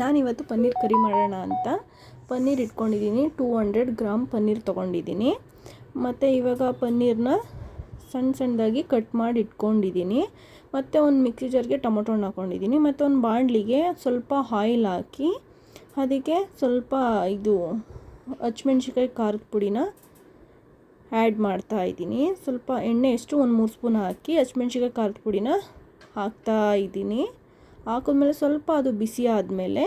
ನಾನಿವತ್ತು ಪನ್ನೀರ್ ಕರಿ ಮಾಡೋಣ ಅಂತ ಪನ್ನೀರ್ ಇಟ್ಕೊಂಡಿದ್ದೀನಿ. 200 ಗ್ರಾಮ್ ಪನ್ನೀರ್ ತೊಗೊಂಡಿದ್ದೀನಿ. ಮತ್ತು ಇವಾಗ ಪನ್ನೀರನ್ನ ಸಣ್ಣದಾಗಿ ಕಟ್ ಮಾಡಿ ಇಟ್ಕೊಂಡಿದ್ದೀನಿ. ಮತ್ತು ಒಂದು ಮಿಕ್ಸಿ ಜಾರ್ಗೆ ಟೊಮೊಟೊ ಹಣ್ಣು ಹಾಕ್ಕೊಂಡಿದ್ದೀನಿ. ಮತ್ತು ಒಂದು ಬಾಣಲಿಗೆ ಸ್ವಲ್ಪ ಆಯಿಲ್ ಹಾಕಿ ಅದಕ್ಕೆ ಸ್ವಲ್ಪ ಹಸಿಮೆಣ್ಸಿಕಾಯಿ ಖಾರದ ಪುಡಿನ ಆ್ಯಡ್ ಮಾಡ್ತಾಯಿದ್ದೀನಿ. ಸ್ವಲ್ಪ ಎಣ್ಣೆ ಎಷ್ಟು ಒಂದು 3 ಸ್ಪೂನ್ ಹಾಕಿ ಹಸಿಮೆಣ್ಸಿಕಾಯಿ ಖಾರದ ಪುಡಿನ ಹಾಕ್ತಾಯಿದ್ದೀನಿ. ಹಾಕಿದ್ಮೇಲೆ ಸ್ವಲ್ಪ ಅದು ಬಿಸಿ ಆದಮೇಲೆ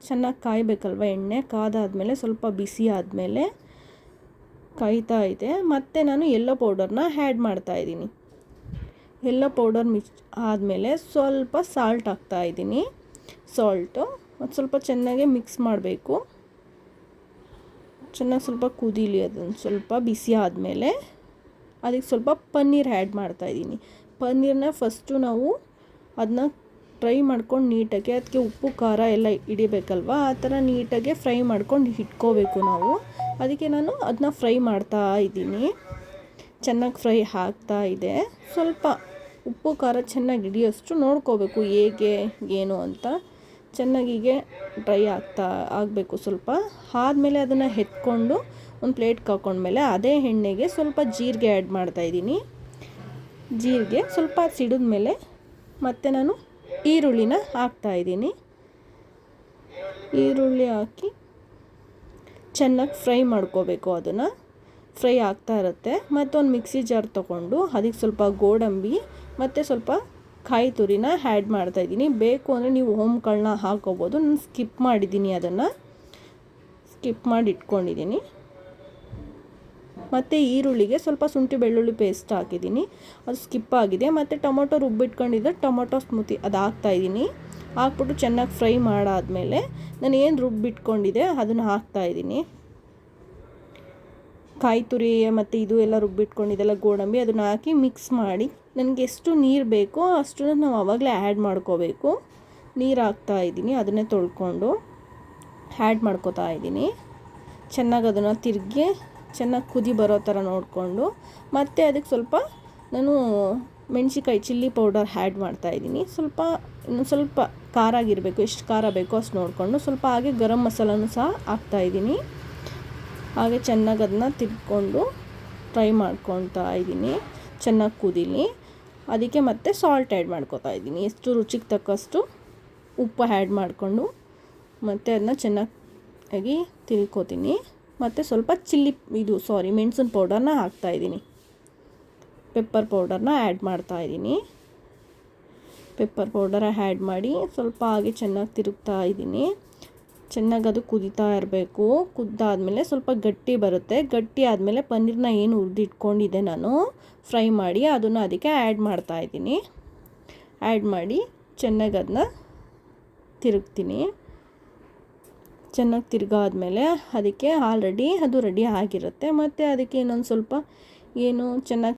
ಚೆನ್ನಾಗಿ ಕಾಯಬೇಕಲ್ವ, ಎಣ್ಣೆ ಕಾದಾದಮೇಲೆ ಸ್ವಲ್ಪ ಬಿಸಿ ಆದಮೇಲೆ ಕಾಯ್ತಾ ಇದೆ. ಮತ್ತು ನಾನು ಎಲ್ಲೋ ಪೌಡರ್ನ ಆ್ಯಡ್ ಮಾಡ್ತಾಯಿದ್ದೀನಿ. ಎಲ್ಲೋ ಪೌಡರ್ ಮಿಕ್ಸ್ ಆದಮೇಲೆ ಸ್ವಲ್ಪ ಸಾಲ್ಟ್ ಹಾಕ್ತಾಯಿದ್ದೀನಿ. ಸಾಲ್ಟು ಮತ್ತು ಸ್ವಲ್ಪ ಚೆನ್ನಾಗಿ ಮಿಕ್ಸ್ ಮಾಡಬೇಕು. ಚೆನ್ನಾಗಿ ಸ್ವಲ್ಪ ಕುದೀಲಿ. ಅದನ್ನು ಸ್ವಲ್ಪ ಬಿಸಿ ಆದಮೇಲೆ ಅದಕ್ಕೆ ಸ್ವಲ್ಪ ಪನ್ನೀರ್ ಆ್ಯಡ್ ಮಾಡ್ತಾಯಿದ್ದೀನಿ. ಪನ್ನೀರನ್ನ ಫಸ್ಟು ನಾವು ಅದನ್ನ ಫ್ರೈ ಮಾಡ್ಕೊಂಡು ನೀಟಾಗಿ, ಅದಕ್ಕೆ ಉಪ್ಪು ಖಾರ ಎಲ್ಲ ಹಿಡಿಬೇಕಲ್ವ, ಆ ಥರ ನೀಟಾಗಿ ಫ್ರೈ ಮಾಡ್ಕೊಂಡು ಇಟ್ಕೋಬೇಕು ನಾವು. ಅದಕ್ಕೆ ನಾನು ಅದನ್ನ ಫ್ರೈ ಮಾಡ್ತಾ ಇದ್ದೀನಿ. ಚೆನ್ನಾಗಿ ಫ್ರೈ ಆಗ್ತಾ ಇದೆ. ಸ್ವಲ್ಪ ಉಪ್ಪು ಖಾರ ಚೆನ್ನಾಗಿ ಹಿಡಿಯೋಷ್ಟು ನೋಡ್ಕೋಬೇಕು ಹೇಗೆ ಏನು ಅಂತ. ಚೆನ್ನಾಗಿಗೆ ಡ್ರೈ ಆಗಬೇಕು. ಸ್ವಲ್ಪ ಆದಮೇಲೆ ಅದನ್ನು ಎತ್ಕೊಂಡು ಒಂದು ಪ್ಲೇಟ್ಗೆ ಹಾಕ್ಕೊಂಡ್ಮೇಲೆ ಅದೇ ಎಣ್ಣೆಗೆ ಸ್ವಲ್ಪ ಜೀರಿಗೆ ಆ್ಯಡ್ ಮಾಡ್ತಾಯಿದ್ದೀನಿ. ಜೀರಿಗೆ ಸ್ವಲ್ಪ ಸಿಡಿದ್ಮೇಲೆ ಮತ್ತು ನಾನು ಈರುಳ್ಳಿನ ಹಾಕ್ತಾಯಿದ್ದೀನಿ. ಈರುಳ್ಳಿ ಹಾಕಿ ಚೆನ್ನಾಗಿ ಫ್ರೈ ಮಾಡ್ಕೋಬೇಕು. ಅದನ್ನು ಫ್ರೈ ಆಗ್ತಾ ಇರುತ್ತೆ. ಮತ್ತೊಂದು ಮಿಕ್ಸಿ ಜಾರ್ ತೊಗೊಂಡು ಅದಕ್ಕೆ ಸ್ವಲ್ಪ ಗೋಡಂಬಿ ಮತ್ತು ಸ್ವಲ್ಪ ಕಾಯಿ ತುರಿನ ಆ್ಯಡ್ ಮಾಡ್ತಾಯಿದ್ದೀನಿ. ಬೇಕು ಅಂದರೆ ನೀವು ಓಂಕಾಳನ್ನ ಹಾಕೋಬೋದು. ನಾನು ಸ್ಕಿಪ್ ಮಾಡಿದ್ದೀನಿ, ಅದನ್ನು ಸ್ಕಿಪ್ ಮಾಡಿ ಇಟ್ಕೊಂಡಿದ್ದೀನಿ. ಮತ್ತು ಈರುಳ್ಳಿಗೆ ಸ್ವಲ್ಪ ಶುಂಠಿ ಬೆಳ್ಳುಳ್ಳಿ ಪೇಸ್ಟ್ ಹಾಕಿದ್ದೀನಿ, ಅದು ಸ್ಕಿಪ್ ಆಗಿದೆ. ಮತ್ತು ಟೊಮೊಟೊ ರುಬ್ಬಿಟ್ಕೊಂಡಿದ್ದೆ ಟೊಮೊಟೊ ಸ್ಮೂತಿ ಅದು ಹಾಕ್ತಾಯಿದ್ದೀನಿ. ಹಾಕ್ಬಿಟ್ಟು ಚೆನ್ನಾಗಿ ಫ್ರೈ ಮಾಡಾದಮೇಲೆ ನಾನು ಏನು ರುಬ್ಬಿಟ್ಕೊಂಡಿದ್ದೆ ಅದನ್ನು ಹಾಕ್ತಾಯಿದ್ದೀನಿ. ಕಾಯಿ ತುರಿ ಮತ್ತು ಇದು ಎಲ್ಲ ರುಬ್ಬಿಟ್ಕೊಂಡಿದ್ದೆಲ್ಲ ಗೋಡಂಬಿ ಅದನ್ನು ಹಾಕಿ ಮಿಕ್ಸ್ ಮಾಡಿ, ನನಗೆ ಎಷ್ಟು ನೀರು ಬೇಕೋ ಅಷ್ಟನ್ನು ನಾವು ಆವಾಗಲೇ ಆ್ಯಡ್ ಮಾಡ್ಕೋಬೇಕು. ನೀರು ಹಾಕ್ತಾಯಿದ್ದೀನಿ, ಅದನ್ನೇ ತೊಳ್ಕೊಂಡು ಆ್ಯಡ್ ಮಾಡ್ಕೋತಾ ಇದ್ದೀನಿ. ಚೆನ್ನಾಗಿ ಅದನ್ನು ತಿರುಗಿ ಚೆನ್ನಾಗಿ ಕುದಿ ಬರೋ ಥರ ನೋಡಿಕೊಂಡು, ಮತ್ತು ಅದಕ್ಕೆ ಸ್ವಲ್ಪ ನಾನು ಮೆಣಸಿಕಾಯಿ ಚಿಲ್ಲಿ ಪೌಡರ್ ಆ್ಯಡ್ ಮಾಡ್ತಾಯಿದ್ದೀನಿ. ಸ್ವಲ್ಪ ಇನ್ನೊಂದು ಸ್ವಲ್ಪ ಖಾರ ಆಗಿರಬೇಕು, ಎಷ್ಟು ಖಾರ ಬೇಕೋ ಅಷ್ಟು ನೋಡಿಕೊಂಡು. ಸ್ವಲ್ಪ ಹಾಗೆ ಗರಂ ಮಸಾಲನೂ ಸಹ ಹಾಕ್ತಾಯಿದ್ದೀನಿ. ಹಾಗೆ ಚೆನ್ನಾಗಿ ಅದನ್ನ ತಿರ್ಕೊಂಡು ಫ್ರೈ ಮಾಡ್ಕೊತಾ ಇದ್ದೀನಿ. ಚೆನ್ನಾಗಿ ಕುದೀಲಿ. ಅದಕ್ಕೆ ಮತ್ತೆ ಸಾಲ್ಟ್ ಆ್ಯಡ್ ಮಾಡ್ಕೊತಾ ಇದ್ದೀನಿ. ಎಷ್ಟು ರುಚಿಗೆ ತಕ್ಕಷ್ಟು ಉಪ್ಪು ಆ್ಯಡ್ ಮಾಡಿಕೊಂಡು ಮತ್ತು ಅದನ್ನ ಚೆನ್ನಾಗಿ ತಿರ್ಕೋತೀನಿ. ಮತ್ತು ಸ್ವಲ್ಪ ಮೆಣಸಿನ ಪೌಡರ್ನ ಹಾಕ್ತಾಯಿದ್ದೀನಿ. ಪೆಪ್ಪರ್ ಪೌಡರ್ನ ಆ್ಯಡ್ ಮಾಡ್ತಾಯಿದ್ದೀನಿ. ಪೆಪ್ಪರ್ ಪೌಡರ್ ಆ್ಯಡ್ ಮಾಡಿ ಸ್ವಲ್ಪ ಹಾಗೆ ಚೆನ್ನಾಗಿ ತಿರುಗ್ತಾ ಇದ್ದೀನಿ. ಚೆನ್ನಾಗಿ ಅದು ಕುದೀತಾ ಇರಬೇಕು. ಕುದ್ದಾದಮೇಲೆ ಸ್ವಲ್ಪ ಗಟ್ಟಿ ಬರುತ್ತೆ. ಗಟ್ಟಿ ಆದಮೇಲೆ ಪನ್ನೀರನ್ನ ಏನು ಹುರಿದಿಟ್ಕೊಂಡಿದ್ದೆ ನಾನು ಫ್ರೈ ಮಾಡಿ ಅದನ್ನು ಅದಕ್ಕೆ ಆ್ಯಡ್ ಮಾಡ್ತಾಯಿದ್ದೀನಿ. ಆ್ಯಡ್ ಮಾಡಿ ಚೆನ್ನಾಗಿ ಅದನ್ನ ತಿರುಗ್ತೀನಿ. ಚೆನ್ನಾಗಿ ತಿರುಗಾದ್ಮೇಲೆ ಅದಕ್ಕೆ ಆಲ್ರೆಡಿ ಅದು ರೆಡಿ ಆಗಿರುತ್ತೆ. ಮತ್ತು ಅದಕ್ಕೆ ಇನ್ನೊಂದು ಸ್ವಲ್ಪ ಚೆನ್ನಾಗಿ